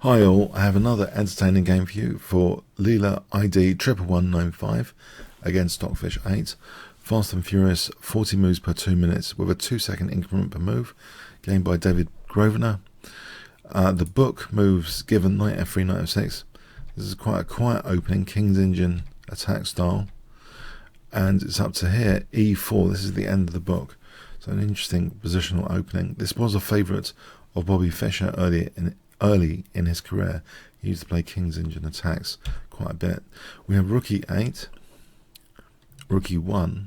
Hi all, I have another entertaining game for you for Leela ID 11195 against Stockfish 8. Fast and Furious, 40 moves per 2 minutes with a 2-second increment per move. Game by David Grosvenor. The book moves given knight f3, knight f6. This is quite a quiet opening, King's Engine attack style. And it's up to here, e4. This is the end of the book. So an interesting positional opening. This was a favourite of Bobby Fischer early in his career. He used to play King's Engine attacks quite a bit. We have rook e8, rook e1,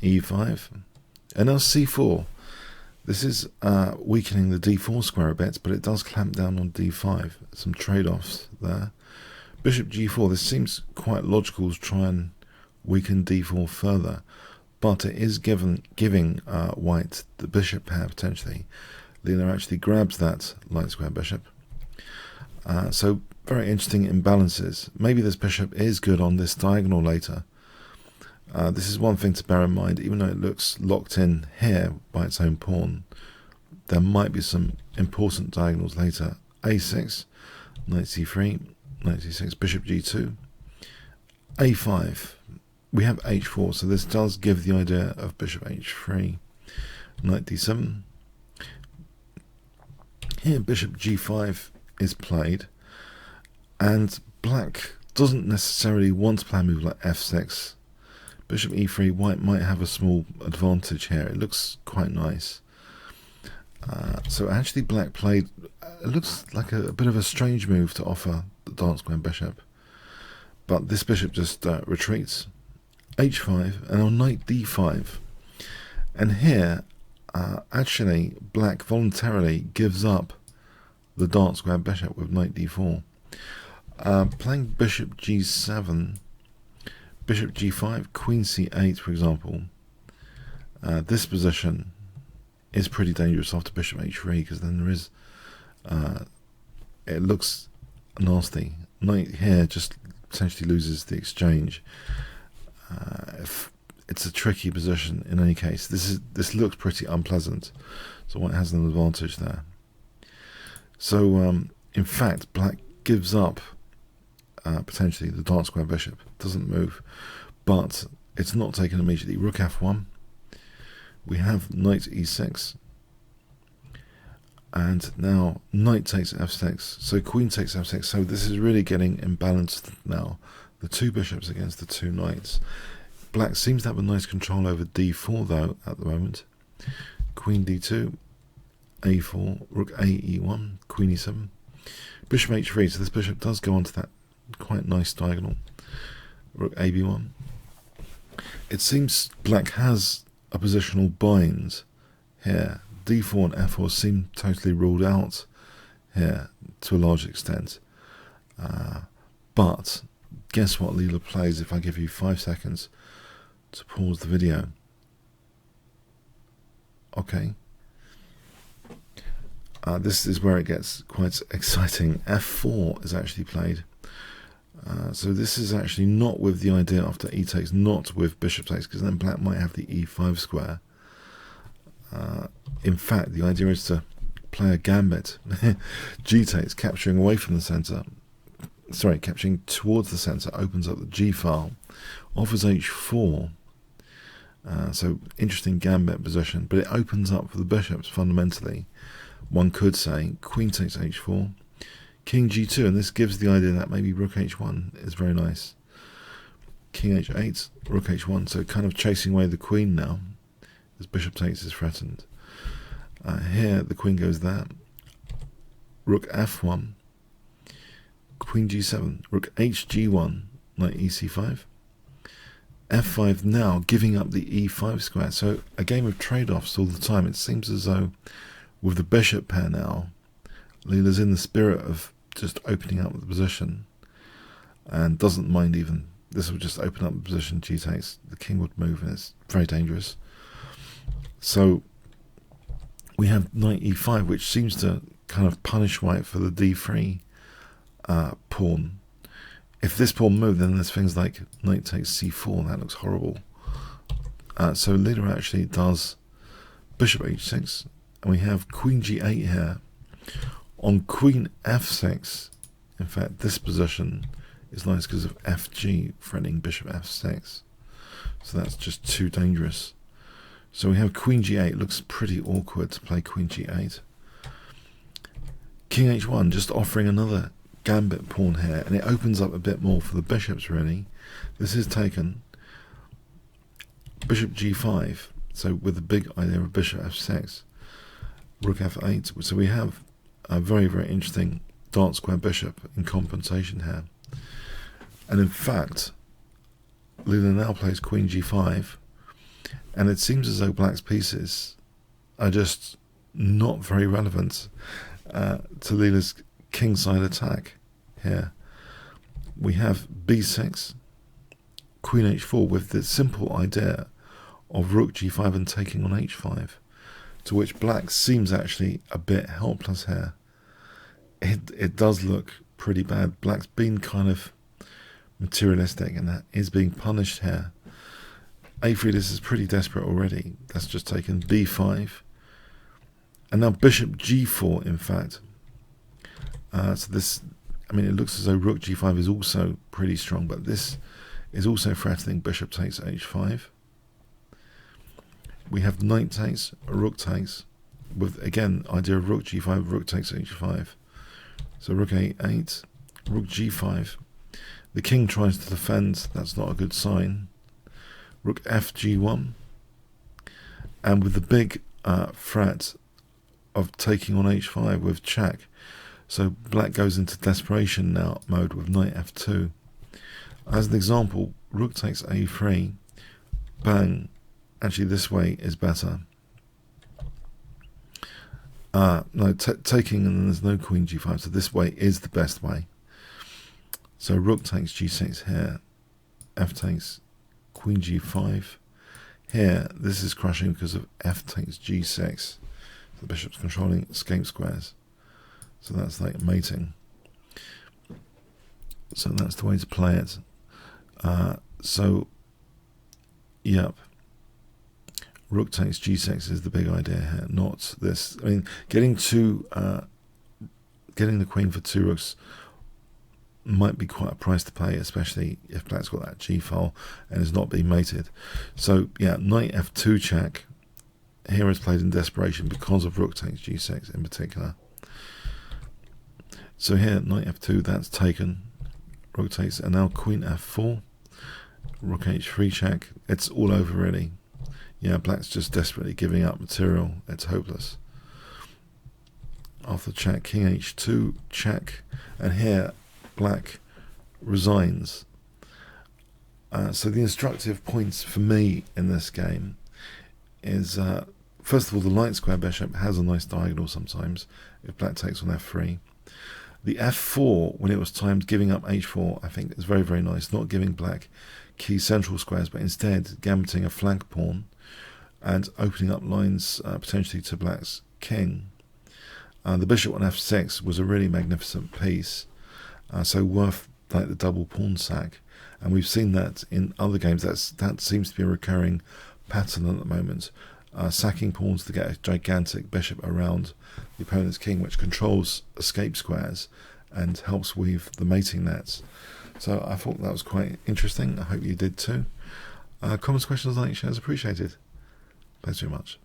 e5, and now c4. This is weakening the d4 square a bit, but it does clamp down on d5. Some trade-offs there. Bishop g4. This seems quite logical to try and weaken d4 further, but it is giving white the bishop pair potentially. Leela actually grabs that light square bishop. So very interesting imbalances. Maybe this bishop is good on this diagonal later. This is one thing to bear in mind. Even though it looks locked in here by its own pawn, there might be some important diagonals later. a6, knight c3, knight c6, bishop g2, a5. We have h4, so this does give the idea of bishop h3, knight d7. Here bishop g5 is played, and black doesn't necessarily want to play a move like f6. Bishop e3, white might have a small advantage here. It looks quite nice. So actually black played, it looks like a bit of a strange move to offer the dark square bishop. But this bishop just retreats. h5, and on knight d5. And here, actually, black voluntarily gives up the dark square bishop with knight d4. Playing bishop g7, bishop g5, queen c8, for example. This position is pretty dangerous after bishop h3, because then there is, it looks nasty. Knight here just potentially loses the exchange. It's a tricky position in any case. This looks pretty unpleasant, so white has an advantage there. So in fact, black gives up potentially the dark square bishop. Doesn't move, but it's not taken immediately. Rook f1. We have knight e6, and now knight takes f6. So queen takes f6. So this is really getting imbalanced now. The two bishops against the two knights. Black seems to have a nice control over d4 though at the moment. Queen d2, a4, rook a e1, queen e7, bishop h3. So this bishop does go onto that quite nice diagonal. Rook a b1. It seems black has a positional bind here. d4 and f4 seem totally ruled out here to a large extent. But guess what Leela plays if I give you 5 seconds to pause the video. Okay. This is where it gets quite exciting. f4 is actually played. So this is actually not with the idea after e takes, not with bishop takes, because then black might have the e5 square. In fact, the idea is to play a gambit. g takes, capturing away from the center. Sorry, capturing towards the center, opens up the g file, offers h4. So interesting gambit position, but it opens up for the bishops fundamentally. One could say queen takes h4, king g2, and this gives the idea that maybe rook h1 is very nice. King h8, rook h1, so kind of chasing away the queen now, as bishop takes is threatened. Here the queen goes there, rook f1, queen g7, rook hg1, knight ec5, f5 now giving up the e5 square. So a game of trade-offs all the time. It seems as though with the bishop pair now, Leela's in the spirit of just opening up the position and doesn't mind even. This will just open up the position. G takes, the king would move, and it's very dangerous. So we have knight e5, which seems to kind of punish white for the d3 pawn. If this pawn moved, then there's things like knight takes c4, and that looks horrible. So Leela actually does bishop h6, and we have queen g8 here, On queen f6, in fact, this position is nice because of fg, threatening bishop f6. So that's just too dangerous. So we have queen g8. Looks pretty awkward to play queen g8. King h1, just offering another gambit pawn here, and it opens up a bit more for the bishops, really. This is taken. Bishop g5, so with the big idea of bishop f6. Rook f8. So we have a very, very interesting dark square bishop in compensation here. And in fact, Leela now plays queen g5, and it seems as though black's pieces are just not very relevant to Leela's kingside attack here. We have b6, queen h4 with the simple idea of rook g5 and taking on h5, to which black seems actually a bit helpless here. It does look pretty bad. Black's been kind of materialistic, and that is being punished here. a3, this is pretty desperate already. That's just taken b5. And now bishop g4, in fact. So this, I mean, it looks as though rook g5 is also pretty strong, but this is also threatening bishop takes h5. We have knight takes, rook takes, with, again, idea of rook g5, rook takes h5. So rook a8, rook g5. The king tries to defend, that's not a good sign. Rook fg1. And with the big threat of taking on h5 with check. So black goes into desperation now mode with knight f2. As an example, rook takes a3. Bang. Actually, this way is better. No, taking, and then there's no queen g5, so this way is the best way. So rook takes g6 here, f takes queen g5. Here, this is crushing because of f takes g6. The bishop's controlling escape squares. So that's like mating. So that's the way to play it. So, yep. Rook takes g6 is the big idea here, not this. I mean, getting the queen for two rooks might be quite a price to pay, especially if black's got that g file and is not being mated. So yeah, knight f2 check here is played in desperation because of rook takes g6 in particular. So here, knight f2, that's taken. Rook takes, and now queen f4, rook h3 check. It's all over really. Yeah, black's just desperately giving up material. It's hopeless. After check, king h2, check. And here, black resigns. So the instructive points for me in this game is, first of all, the light square bishop has a nice diagonal sometimes, if black takes on f3. The f4, when it was timed giving up h4, I think is very, very nice. Not giving black key central squares, but instead gambiting a flank pawn and opening up lines potentially to black's king. The bishop on f6 was a really magnificent piece, so worth like the double pawn sack. And we've seen that in other games. That seems to be a recurring pattern at the moment. Sacking pawns to get a gigantic bishop around the opponent's king, which controls escape squares and helps weave the mating nets. So I thought that was quite interesting. I hope you did too. Comments, questions, likes, shares appreciated. Thanks very much.